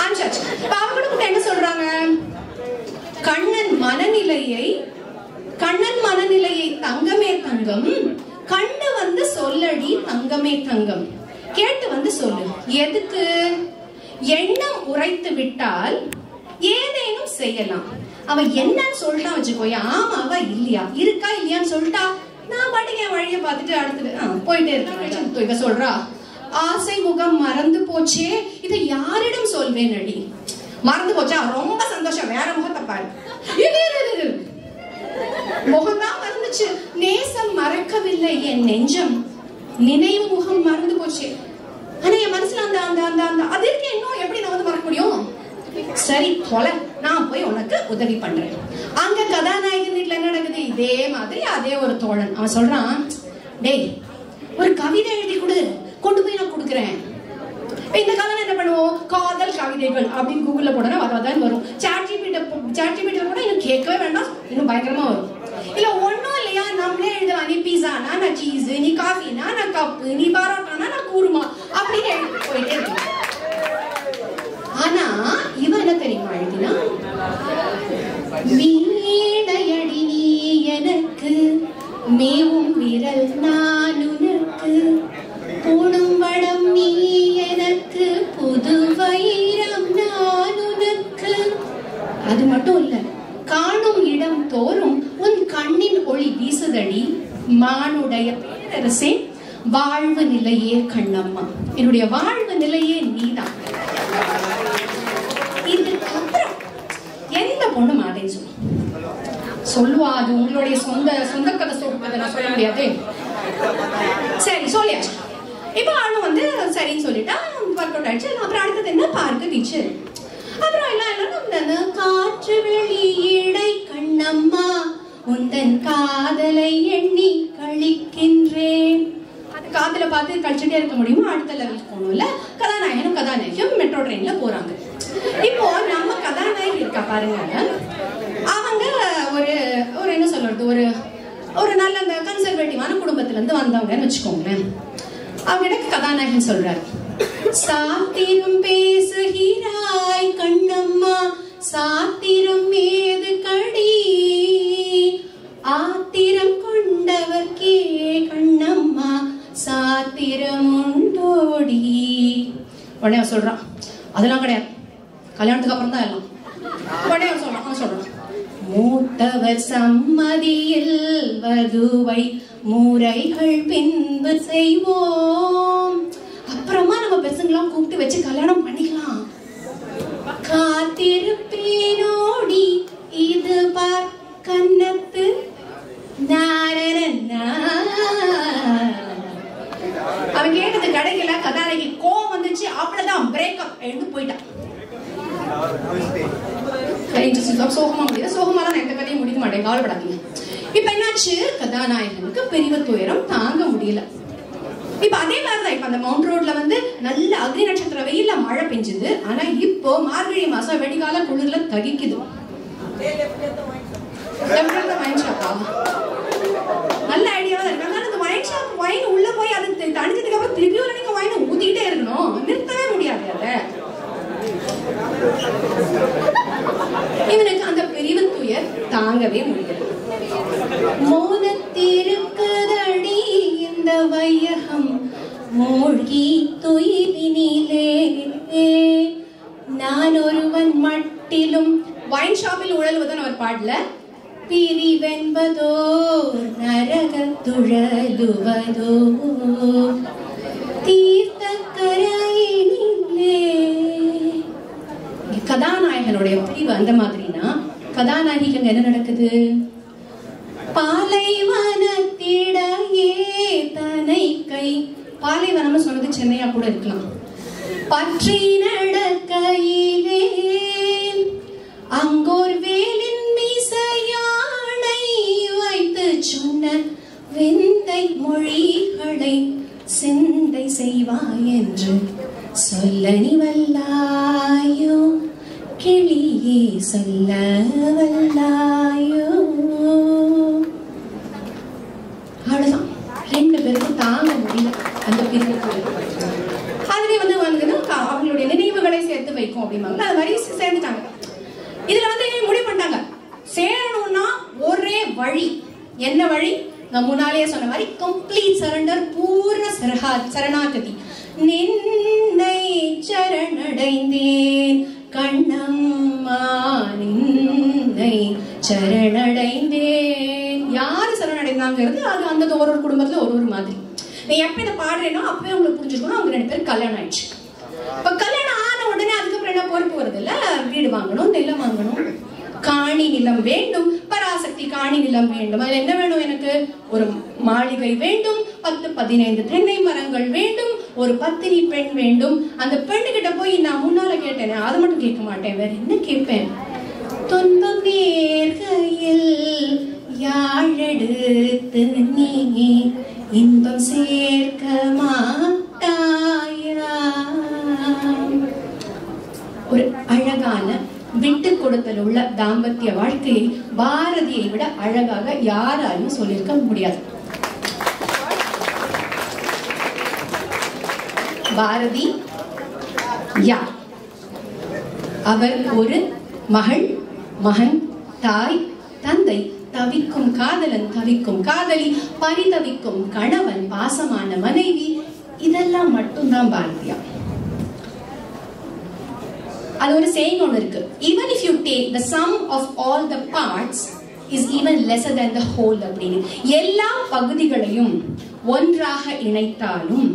அனுப்பிச்சாச்சு. அவங்களுக்கு என்ன சொல்றாங்க? கண்ணன் மனநிலையை தங்கமே தங்கம் கண்டு வந்து சொல்லடி தங்கமே தங்கம், கேட்டு வந்து சொல்லு. எதுக்கு? எண்ணம் உரைத்து விட்டால் ஏதேனும் செய்யலாம். அவ என்னன்னு சொல்லிட்டா வச்சுக்கோயா, ஆமாவா இல்லையா, இருக்கா இல்லையான்னு சொல்லிட்டா நான் பாட்டுக்கு என் வழியை பார்த்துட்டு அடுத்தது போயிட்டே இருக்கேன். இவ சொல்றா, ஆசை முகம் மறந்து போச்சே, இதை யாரிடம் சொல்வேன் அடி. மறந்து போச்சா, ரொம்ப சந்தோஷம், வேற முகத்தை பாரு. முகம்தான் மறந்துச்சு, நேசம் மறக்கவில்லை என் நெஞ்சம், நினைவு முகம் மறந்து போச்சு. ஆனா என் மனசுல அந்த அந்த அந்த அந்த அது இருக்கு. இன்னும் எப்படி நான் வந்து மறக்க முடியும்? சரி தொலை, நான் போய் உனக்கு உதவி பண்றேன். அங்க கதாநாயகன் வீட்டுல என்ன நடக்குது? இதே மாதிரி அதே ஒரு தோழன் அவன் சொல்றான், டேய் ஒரு கவிதை எழுதி கொண்டு போய் நான் கொடுக்குறேன். இந்த காலம் என்ன பண்ணுவோம், காதல் கவிதைகள் அப்படின்னு கூகுள்ல போடணும், அதான் வரும். சாட்ஜிபிட்ட கூட இன்னும் கேட்கவே வேண்டாம், இன்னும் பயங்கரமா வரும். இல்ல ஒண்ணும் இல்லையா, நம்மளே எழுதலாம். நீ பீஸானா நான் சீஸ், நீ காஃபினா நான் கப்பு, நீ பரோட்டானா நான் கூருமா அப்படின்னு எழுதி போயிட்டே இருக்கு. ஆனா இவன் என்ன தெரியுமா எழுதினா, வீணையடி நீ எனக்கு, மேவும் விரல் நான் உனக்கு, போடும் வடம் நீ எனக்கு, புது வைரம் நான் உனக்கு. அது மட்டும் இல்ல, காணும் இடம் தோறும் உன் கண்ணின் ஒளி வீசுதடி, மானுடைய பேரரசே வாழ்வு நிலையே கண்ணம்மா, என்னுடைய வாழ்வு நிலையே நீதான். இதுக்கப்புறம் எந்த பொண்ணு மாட்டேன்னு சொல்லுவா? அது உங்களுடைய சொந்த கதை சொல்றது, நான் சொல்ல முடியாது. சரி சொல்லியாச்சு. இப்ப அவனும் வந்து சரின்னு சொல்லிட்டா, ஒர்க் அவுட் ஆயிடுச்சு. அப்புறம் அடுத்தது என்ன, பார்க்க பீச்சு. அப்புறம் எல்லாரும் காற்று வெளியிடை கண்ணம்மா, உந்தன் காதலை எண்ணி கழிக்கின்றேன். அது காதல பார்த்து கழிச்சுட்டே இருக்க முடியுமா? அடுத்த லெவலுக்கு போகணும்ல. கதாநாயகனும் கதாநாயகியும் மெட்ரோ ட்ரெயின்ல போறாங்க. இப்போ நம்ம கதாநாயகி இருக்கா பாருங்க, அவங்க ஒரு என்ன சொல்றது, ஒரு நல்ல அந்த கன்சர்வேட்டிவான குடும்பத்துல இருந்து வந்தவங்கன்னு வச்சுக்கோங்களேன். அவங்க எனக்கு கதாநாயகன் சொல்றாரு, சாத்திரம் பேசுகிறாய் கண்ணம்மா, சாத்திரம் ஏது கடி, ஆத்திரம் கொண்டவர்க்கே கண்ணம்மா, சாத்திரம் உண்டோடி. உடனே அவன் சொல்றான், அதெல்லாம் கிடையாது, கல்யாணத்துக்கு அப்புறம் தான் எல்லாம். உடனே அவன் சொல்றான், மூத்தவர் சம்மதியில் வதுவை முறைகள் பின்பு செய்வோம், அப்புறமா நம்ம பெருசுங்களாம் கூப்பிட்டு வச்சு கல்யாணம் பண்ணிக்கலாம். காத்திருப்பேனோடி இது பார் கண்ணத்து அவன் கேட்டது கிடைக்கல. கதாநாயகி கோவம் வந்துச்சு, அப்படிதான் பிரேக்கப் எழுந்து போயிட்டான். சோகமா முடியாது, சோகமாலாம் எந்த கதையும் முடிக்க மாட்டேன், கவலைப்படாதீங்க. இப்ப என்னாச்சு, கதாநாயகனுக்கு பெரிய துயரம் தாங்க முடியல. இப்ப அதே மாதிரிதான், இப்ப அந்த மவுண்ட் ரோட்ல வந்து நல்ல அக்னி நட்சத்திர வெயில்ல மழை பெஞ்சுது. ஆனா இப்போ மார்கழி மாசம் வெடிகால குளிர்ல தகிக்குது. நல்ல ஐடியாவா இருக்கு. அந்த வைன் ஷாப் வைன் உள்ள போய் அது தணிஞ்சதுக்கு அப்புறம் திருப்பியும் நீங்க வைனை ஊத்திக்கிட்டே இருக்கணும், நிறுத்தவே முடியாது. அத இவனுக்கு அந்த பிரிவு துயர் தாங்கவே முடியாது. மோனத்திருக்கதடி இந்த வையகம் மூழ்கி துயிலினிலே, நான் ஒருவன் மட்டிலும். வைன் ஷாப்பில் உழல்வதன் அவர் பாடல, பிரிவென்பதோ நரகத்துழலுவதோ தீர்த்த கரையினிலே. கதாநாயகனுடைய பிரிவு அந்த மாதிரினா, கதாநாயகிக்கு அங்க என்ன நடக்குது? பாலைவனத்திடையே தனை கை, பாலைவனம் சொன்னது சென்னையா கூட இருக்கலாம். பற்றி நடக்கையிலே அங்கோர் வேலின் மீசையானை வைத்து சொன்ன விந்தை மொழிகளை சிந்தை செய்வாய் என்று சொல்ல நீ வல்லாயோ, கிளியே சொல்ல வல்லாயோ. அவ்வளவுதான். ரெண்டு பேருக்கும் தாங்க முடியல அந்த பிரிவு. அதுவே அவங்களுடைய நினைவுகளை சேர்த்து வைக்கும் அப்படிம்பாங்க. அது மாதிரி சேர்ந்துட்டாங்க. இதுல முடிவு பண்ணிட்டாங்க, சேரணும்னா ஒரே வழி. என்ன வழி? நான் முன்னாலேயே சொன்ன மாதிரி கம்ப்ளீட் சரண்டர், பூர்ண சரணாகதி. நின்னை சரணடைந்தேன் கண்ணம்மா, நின்னை சரணடைந்தேன். யாரு சரணடைந்தாங்கிறது அது அந்த ஒரு குடும்பத்துல ஒரு மாதிரி. நீ எப்ப இதை பாடுறேனோ அப்பவே உங்களுக்கு புரிஞ்சுக்கணும், அவங்க 2 பேரும் கல்யாணம் ஆயிடுச்சு. இப்ப கல்யாணம் ஆன உடனே அதுக்கப்புறம் என்ன பொறுப்பு வருது இல்ல? வீடு வாங்கணும், நிலம் வாங்கணும், காணி நிலம் வேண்டும். பராசக்தி காணி நிலம் வேண்டும். அதுல என்ன வேணும்? எனக்கு ஒரு மாளிகை வேண்டும், 10-15 தென்னை மரங்கள் வேண்டும், ஒரு பத்தினி பெண் வேண்டும். அந்த பெண்ணு கிட்ட போய் நான் முன்னால கேட்டேன், அதை மட்டும் கேட்க மாட்டேன், வேற என்ன கேட்பேன்? துன்பம் நேர்கையில் யாழெடுத்து நீ இன்பம் சேர்க்க மாட்டாயா. ஒரு அழகான விட்டு கொடுத்தல் உள்ள தாம்பத்திய வாழ்க்கையை பாரதியை விட அழகாக யாராலும் சொல்லியிருக்க முடியாது. பாரதி யார்? அவர் ஒரு மகள், மகன், தாய், தந்தை, தவிக்கும் காதலன், தவிக்கும் காதலி, பரிதவிக்கும் கணவன், பாசமான மனைவி. இதெல்லாம் மட்டும்தான் பாரதியார். அது ஒரு saying ஒன்று இருக்கு, even if you take the sum of all the parts is even lesser than the whole அப்படின்னு. எல்லா பகுதிகளையும் ஒன்றாக இணைத்தாலும்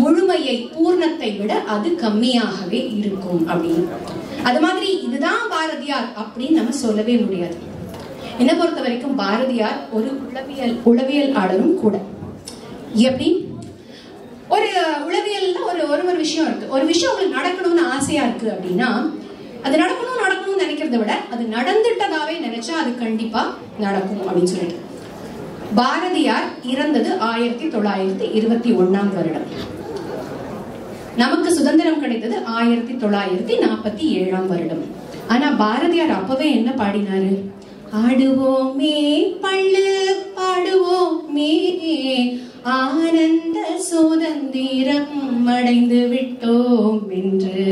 முழுமையை, பூர்ணத்தை விட அது கம்மியாகவே இருக்கும் அப்படின்னு. அது மாதிரி இதுதான் பாரதியார் அப்படின்னு நம்ம சொல்லவே முடியாது. என்ன பொறுத்த வரைக்கும் பாரதியார் ஒரு உளவியலாளரும் கூட. எப்படி? ஒரு உளவியல்ல ஒரு விஷயம் இருக்கு. ஒரு விஷயம் உங்களுக்கு நடக்கணும்னு ஆசையா இருக்கு அப்படின்னா, அது நடக்கணும்னு நினைக்கிறத விட அது நடந்துட்டதாவே நினைச்சா அது கண்டிப்பா நடக்கும் அப்படின்னு சொல்லிட்டு. பாரதியார் இறந்தது 1921 வருடம். நமக்கு சுதந்திரம் கிடைத்தது 1947 வருடம். ஆனா பாரதியார் அப்பவே என்ன பாடினாரு? ஆடுவோமே பள்ளு பாடுவோமே ஆனந்த சுதந்திரம் அடைந்து விட்டோம் என்று.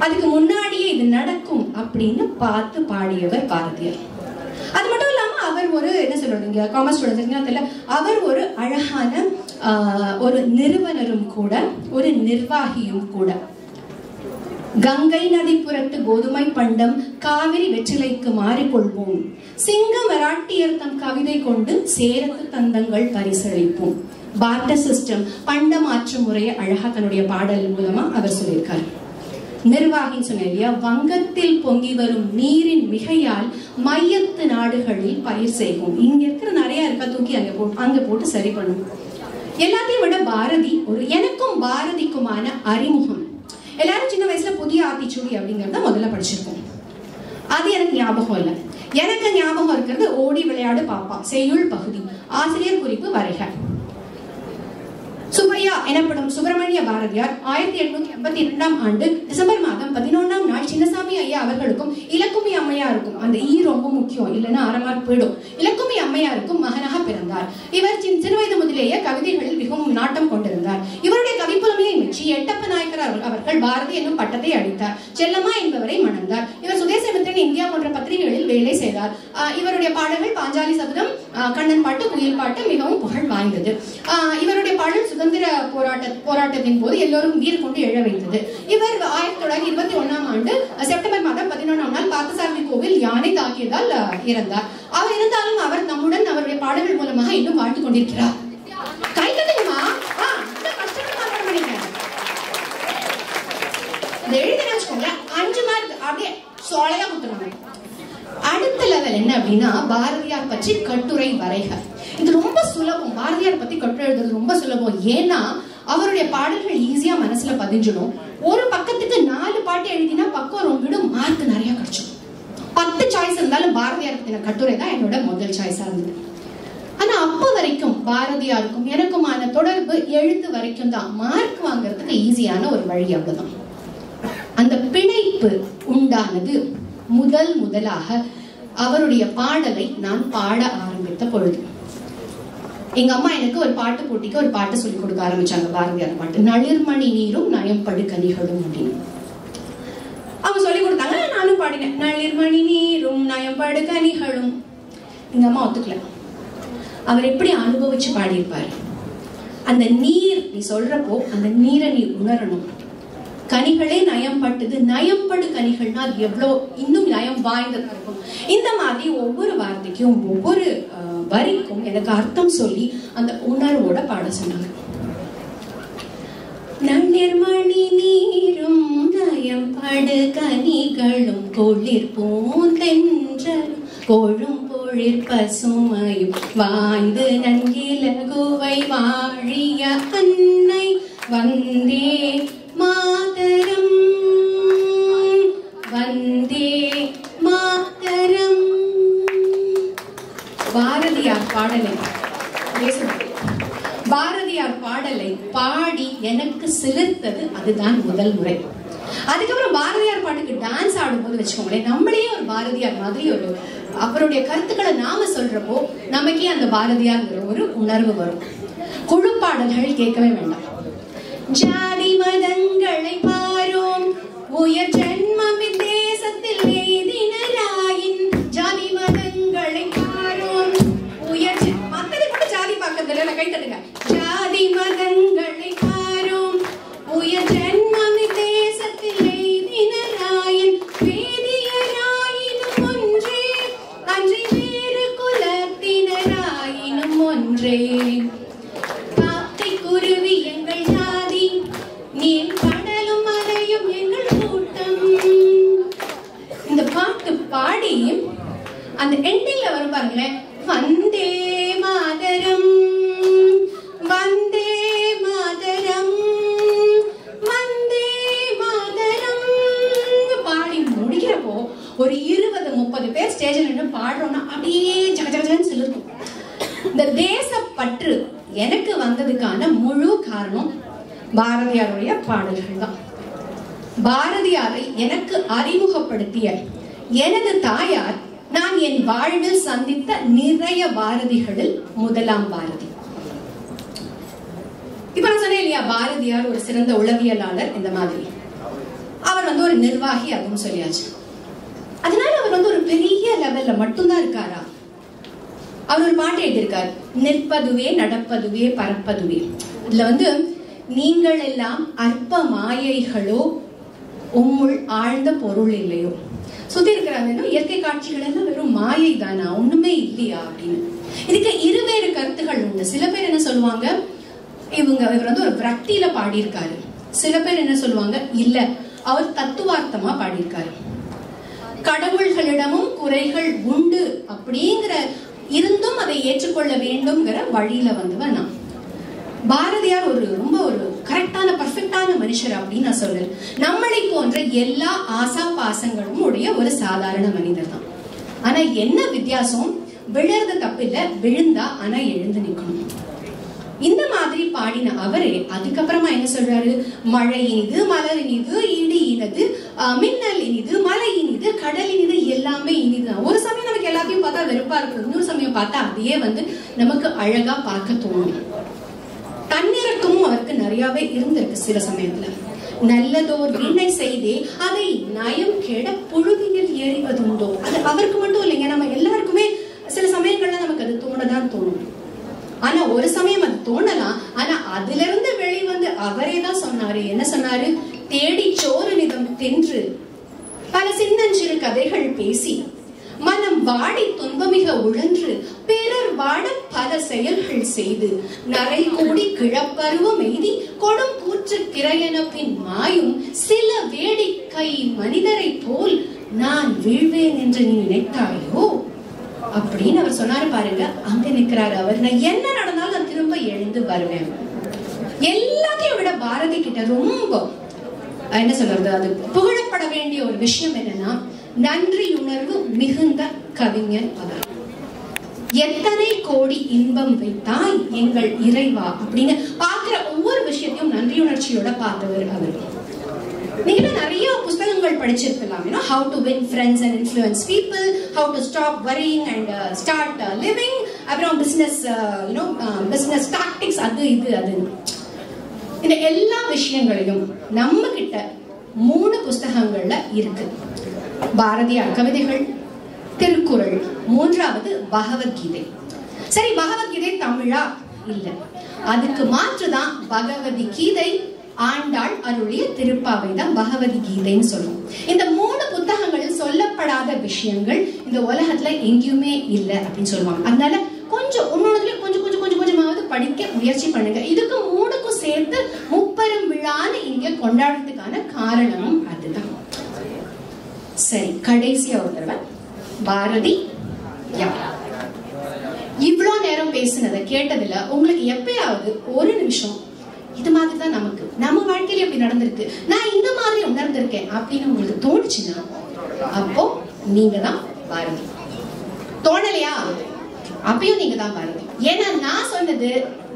அதுக்கு முன்னாடியே இது நடக்கும் அப்படின்னு பார்த்து பாடியவர் பாரதியார். அது மட்டும் இல்லாம அவர் ஒரு என்ன சொல்றீங்க, காமர்ஸ் ஸ்டூடெண்ட்ஸ், அவர் ஒரு அழகான ஒரு நிறுவனரும் கூட, ஒரு நிர்வாகியும் கூட. கங்கை நதிப்புறத்து கோதுமை பண்டம் காவிரி வெற்றிலைக்கு மாறிக்கொள்வோம், சிங்க மராட்டியர் தம் கவிதை கொண்டு சேரத்து தந்தங்கள் பரிசளிப்போம். பார்ட்டர் சிஸ்டம், பண்ட மாற்று முறையை அழகா தன்னுடைய பாடல் மூலமா அவர் சொல்லியிருக்காரு. நிர்வாகின்னு சொன்ன வங்கத்தில் பொங்கி வரும் நீரின் மிகையால் மையத்து நாடுகளில் பயிர் செய்வோம். இங்க இருக்கிற நிறைய இருக்கா தூக்கி அங்க போட்டு சரி பண்ணும். எல்லாத்தையும் விட பாரதி எனக்கும் பாரதிக்குமான அறிமுகம். எல்லாரும் சின்ன வயசுல புதிய ஆத்திச்சூடி அப்படிங்கறத முதல்ல படிச்சிருக்கோம். அது எனக்கு ஞாபகம் இல்லை. எனக்கு ஞாபகம் இருக்கிறது ஓடி விளையாடு பாப்பா, செய்யுள் பகுதி, ஆசிரியர் குறிப்பு வரைக. சுப்பையா எனப்படும் சுப்பிரமணிய பாரதியார் 1882 ஆண்டு டிசம்பர் மாதம் 11ஆம் நாள் சின்னசாமி ஐயா அவர்களுக்கும் இலக்குமி அம்மையாருக்கும், அந்த ரொம்ப முக்கியம், இல்லைன்னா அறமார்க் போயிடும், இலக்குமி அம்மையாருக்கும் மகனாக பிறந்தார். இவர் சிறுவயது முதலேயே கவிதைகளில் மிகவும் நாட்டம் கொண்டிருந்தார். இவருடைய கவிப்புலமையை மெச்சி எட்டப்ப நாயக்கர் அவர்கள் பாரதி என்னும் பட்டத்தை அளித்தார். செல்லம்மா என்பவரை மணந்தார். இவர் சுதேசமித்திரன், இந்தியா போன்ற பத்திரிகைகளில் வேலை செய்தார். இவருடைய பாடல்கள் பாஞ்சாலி சபதம், கண்ணன் பாட்டு, குயில் பாட்டு மிகவும் புகழ் வாய்ந்தது. இவருடைய பாடல் சுதந்திர போராட்டத்தின் போது எல்லோரும் வீர் கொண்டு எழ வைத்தது. இவர் 1921ஆம் ஆண்டு செப்டம்பர் மாதம் 11ஆம் நாள் பார்த்தசாரதி கோவில் யானை தாக்கியதால் இறந்தார். அவர் இருந்தாலும் அவர் நம்முடன் அவருடைய பாடல்கள் மூலமாக இன்னும் வாழ்ந்து கொண்டிருக்கிறார். கை கட்டுமா? எழுதி வச்சுக்கோங்க. 5 மார்க் அப்படியே சோலையா கொடுத்துருவாங்க. லெவல் என்ன அப்படின்னா, பாரதியார் பற்றி கட்டுரை வரைக. இது ரொம்ப சுலபம். பாரதியார் பத்தி கட்டுரை எழுதுறது ரொம்ப சுலபம். ஏன்னா அவருடைய பாடல்கள் ஈஸியா மனசுல பதிஞ்சிடும். ஒரு பக்கத்துக்கு 4 பாட்டு எழுதினா பக்கம் ரொம்ப மார்க் நிறைய கிடைச்சிடும். 10 சாய்ஸ் இருந்தாலும் பாரதியார் பத்தின கட்டுரை தான் என்னோட முதல் சாய்ஸா இருந்தது. ஆனா அப்ப வரைக்கும் பாரதியாருக்கும் எனக்குமான தொடர்பு எழுத்து வரைக்கும் தான். மார்க் வாங்குறதுக்கு ஈஸியான ஒரு வழி, அவ்வளவுதான். அந்த பிணைப்பு உண்டானது முதலாக அவருடைய பாடலை நான் பாட ஆரம்பித்த பொழுது. எங்க அம்மா எனக்கு ஒரு பாட்டு போட்டிக்கு ஒரு பாட்டு சொல்லி கொடுக்க ஆரம்பிச்சாங்க, பாரதியார் பாட்டு. நளிர்மணி நீரும் நயம்படு கனிகளும் அப்படின்னு அவங்க சொல்லி கொடுத்தாங்க. நானும் பாடினேன், நளிர்மணி நீரும் நயம்படு கனிகளும். எங்க அம்மா ஒத்துக்கல. அவர் எப்படி அனுபவிச்சு பாடியிருப்பாரு. அந்த நீர் நீ சொல்றப்போ அந்த நீரை நீ உணரணும். கனிகளே நயம்பட்டது, நயம்படு கனிகள்னா அது எவ்வளவு இன்னும் நயம் வாய்ந்தது இருக்கும். இந்த மாதிரி ஒவ்வொரு வார்த்தைக்கும் ஒவ்வொரு வரிக்கும் எனக்கு அர்த்தம் சொல்லி அந்த உணர்வோட பாட சொன்னாங்க. நளிர்மணி நீரும் நயம்படு கனிகளும் குளிர் பூந்தென்றலும் கோழும் பொழிற் பசுமையும் வாய்ந்து நன்கிலகுவை வாழிய அன்னை வந்தே மாதரம் வந்தே மாதரம். பாரதியார் பாடலை பாடி எனக்கு சிலிர்த்தது அதுதான் முதல் முறை. அதுக்கப்புறம் பாரதியார் பாட்டுக்கு டான்ஸ் ஆடும்போது வச்சுக்கோங்களேன், நம்மளே ஒரு பாரதியார் மாதிரி ஒரு அவருடைய கருத்துக்களை நாம சொல்றப்போ நமக்கே அந்த பாரதியார்ங்கிற ஒரு உணர்வு வரும். குழு பாடல்கள் கேட்கவே வேண்டாம். ஜாதி மதங்களை பாரோம் உயர் ஜென்மம் தேசத்தில் எய்தினராயின், ஜாதி மதங்களை பாரோம் உயர் மத்தது கூட ஜாதி பார்க்கறதுல கை தட்டுங்க. ஜாதி மதங்களை பாரோம் உயர் ஜென்மம் தேசத்தில் எய்தினராயின், வேதியராயினும் ஒன்றே அன்றி வேறு குலத்தினராயினும் ஒன்றே. காக்கை குருவி எங்கள் ஜாதி, நீர் கடலும் மலையும் எங்கள் கூட்டம். இந்த பாட்டு பாடி அந்த எண்டிங்ல வரும் பாருங்களேன், வந்தே மாதரம் வந்தே மாதரம் வந்தே மாதரம் பாடி முடிக்கிறப்போ ஒரு 20-30 பேர் ஸ்டேஜில் நின்று பாடுறோம்னா அப்படியே ஜகஜகன்னு சிலிருக்கும். இந்த தேசப்பற்று எனக்கு வந்ததுக்கான முழு காரணம் பாரதியாருடைய பாடல்கள் தான். பாரதியாரை எனக்கு அறிமுகப்படுத்திய எனது தாயார் நான் என் வாழ்வில் சந்தித்த நிறைய பாரதிகளில் முதலாம் பாரதி. இப்ப நான் சொன்னேன் இல்லையா, பாரதியார் ஒரு சிறந்த உளவியலாளர். இந்த மாதிரி அவர் ஒரு நிர்வாகி, அதுவும் சொல்லியாச்சு. அதனால அவர் ஒரு பெரிய லெவல்ல மட்டும்தான் இருக்காரா? அவர் ஒரு பாட்டு எழுதியிருக்காரு, நிற்பதுவே நடப்பதுவே பறப்பதுவே. இதுல நீங்கள் எல்லாம் அற்ப மாயைகளோ உம்முள் ஆழ்ந்த பொருள் இல்லையோ. சுத்தி இருக்கிறாங்க இயற்கை காட்சிகள் எல்லாம் வெறும் மாயை தானா, ஒண்ணுமே இல்லையா அப்படின்னு. இதுக்கு இருவேறு கருத்துகள் உண்டு. சில பேர் என்ன சொல்லுவாங்க, இவர் ஒரு விரக்தியில பாடியிருக்காரு. சில பேர் என்ன சொல்லுவாங்க, இல்ல அவர் தத்துவார்த்தமா பாடியிருக்காரு. கடவுள்களிடமும் குறைகள் உண்டு அப்படிங்கிற இருந்தும் அதை ஏற்றுக்கொள்ள வேண்டும்ங்கிற வழியில வந்தவன் நான். பாரதியார் ரொம்ப கரெக்டான பர்ஃபெக்டான மனுஷர் அப்படின்னு நான் சொல்றேன். நம்மளை போன்ற எல்லா ஆசா பாசங்களும் உடைய ஒரு சாதாரண மனிதர் தான். ஆனா என்ன வித்தியாசம், விழுறது தப்பு இல்ல, விழுந்தா ஆனா எழுந்து நிக்கணும். இந்த மாதிரி பாடின அவரே அதுக்கப்புறமா என்ன சொல்றாரு, மழை இனிது, மலர் இனிது, இடி இனிது, மின்னல் இனிது, மலை இனிது, கடல் இனிது, எல்லாமே இனிதுதான். ஒரு சமயம் நமக்கு எல்லாத்தையும் பார்த்தா வெறுப்பா இருக்கும், இன்னொரு சமயம் பார்த்தா அதையே நமக்கு அழகா பார்க்க தோணும். தன்னிறக்கமும் அவருக்கு நிறையவே இருந்திருக்கு. சில சமயத்துல நல்லதோர் வீணை செய்தே அதை நயம் கெட புழுதியில் எறிவதுண்டோ. அது அவருக்கு மட்டும் இல்லைங்க, நம்ம எல்லாருக்குமே சில சமயங்கள்ல நமக்கு அது தோணதான் தோணும். ஆனா ஒரு சமயம் அது தோணலாம், ஆனா அதுல இருந்து வெளிவந்து அவரே தான் சொன்னாரு. என்ன சொன்னாரு, தேடி சோறு நிதம் தின்று பல சின்னஞ்சிறு கதைகள் பேசி மனம் வாடி துன்பமிக உழன்று பிறர் வாட பல செயல்கள் செய்து நரை கூடி கிழப்பருவம் எய்தி கொடும் கூற்று திரையென பின் மாயும் சில வேடிக்கை மனிதரை போல் நான் வீழ்வேன் என்று நீ நினைத்தாயோ அப்படின்னு அவர் சொன்னாரு பாருங்க. அங்க நிக்கிறாரு அவர். நான் என்ன நடந்தாலும் நான் திரும்ப எழுந்து வருவேன். எல்லாத்தையும் விட பாரதி கிட்ட ரொம்ப என்ன சொல்றது, அது புகழப்பட வேண்டிய ஒரு விஷயம் என்னன்னா, நன்றியுணர்வு மிகுந்த கவிஞர் அவர். எத்தனை கோடி இன்பம் வைத்தாய் எங்கள் இறைவா அப்படின்னு பாக்குற ஒவ்வொரு விஷயத்தையும் நன்றியுணர்ச்சியோட பார்த்தவர் அவர். நீங்க நிறைய புத்தகங்கள் படிச்சிருக்கலாம். how to win friends and influence people, how to stop worrying and start living, அப்புறம் business business tactics, அது இந்த எல்லா விஷயங்களையும் நம்ம கிட்ட 3 புத்தகங்கள்ல இருக்கு. பாரதியார் கவிதைகள், திருக்குறள், 3வது பகவத்கீதை. சரி, பகவத்கீதை தமிழா? இல்ல, அதுக்கு மாற்றுதான் பகவதி கீதை. ஆண்டாள் அருளிய திருப்பாவை தான் பகவத்கீதைன்னு சொல்லுவோம். இந்த 3 புத்தகங்களில் சொல்லப்படாத விஷயங்கள் இந்த உலகத்துல எங்கேயுமே இல்லை அப்படின்னு சொல்லுவாங்க. அதனால கொஞ்சம் ஒன்னொன்னுலயும் கொஞ்சமாவது படிக்க முயற்சி பண்ணுங்க. இதுக்கு 3க்கும் சேர்த்து முப்பெரும் விழான்னு இங்க கொண்டாடுறதுக்கான காரணமும் அதுதான். சரி, கடைசியா ஒரு தடவை பாரதி இவ்வளவு நேரம் பேசினதை கேட்டதுல உங்களுக்கு எப்பயாவது ஒரு நிமிஷம் இது மாதிரி தான் நம்ம வாழ்க்கையில எப்படி நடந்திருக்கு, நான் இந்த மாதிரி உணர்ந்திருக்கேன் அப்படின்னு உங்களுக்கு தோணுச்சுன்னா அப்போ நீங்க தான் பாரதி. தோணலையா? அப்பயும் நீங்க தான் பாரதி. ஏன்னா நான் சொன்னது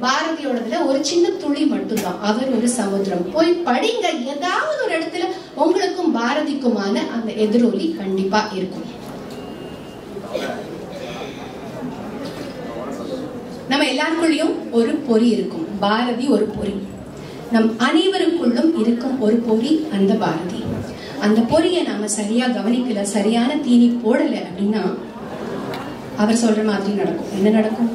பாரதியோடதுல ஒரு சின்ன துளி மட்டும்தான். அவர் ஒரு சமுத்திரம். போய் படிங்க, ஏதாவது ஒரு இடத்துல உங்களுக்கும் பாரதிக்குமான அந்த எதிரொலி கண்டிப்பா இருக்கும். நம்ம எல்லாருக்குள்ளயும் ஒரு பொறி இருக்கும். பாரதி ஒரு பொறி. நம் அனைவருக்குள்ளும் இருக்கும் ஒரு பொறி அந்த பாரதி. அந்த பொறியை நாம சரியா கவனிக்கல, சரியான தீனி போடல அப்படின்னா அவர் சொல்ற மாதிரி நடக்கும். என்ன நடக்கும்?